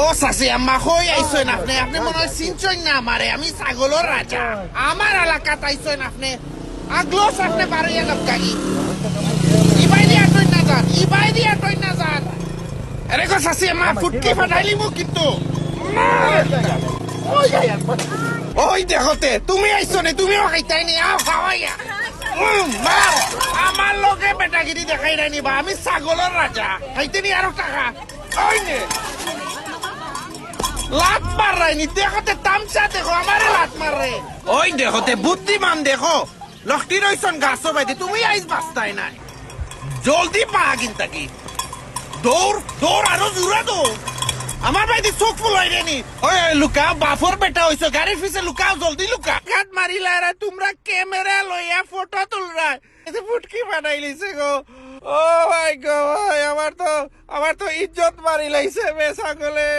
ও সাসি আম্মা কই আইছেন আপনি? আপনি মনে হয় চিনছেন না আমারে, আমি ছাগলের রাজা। আমার এলাকাত আইছেন আপনি, আগলোস আপনি বাড়িয়ে লপকাগি। ইবাই দিয়া টই না যান, ইবাই দিয়া টই না যান। আরে গো সাসি আম্মা ফুটকি ফাটাইলি মোক কিন্তু। ওই দেখতে তুমি আইছো নে, তুমিও খাইতাই নি, আও খাওয়াইয়া। মার আমার লগে বেটাগিরি দেখাই নাই নিবা, আমি ছাগলের রাজা, খাইতে নি আরো টাকা। ওই নে লাত মার রাইনি, দেখতে তামসা দেখো, আমারে লাত মার রে। ওই দেখতে বুদ্ধিমান দেখো, লক্ষি রইছন গাছ বাইতে, তুমি আইস বাস্তাই নাই। জলদি পা কিন্তু দৌড় দৌড়, আরো জোরা দৌড়। আমার বাইতে চোখ ফুলাই রেনি। ওই লুকাও, বাফর বেটা হইছো, গাড়ির পিছে লুকাও, জলদি লুকা। ঘাট মারিলা রে তোমরা, ক্যামেরা লইয়া ফটো তুলরা, এতে ফুটকি বানাই লিছে গো। ও ভাই গো ভাই, আমার তো ইজ্জত মারি লাইছে বে ছাগলে।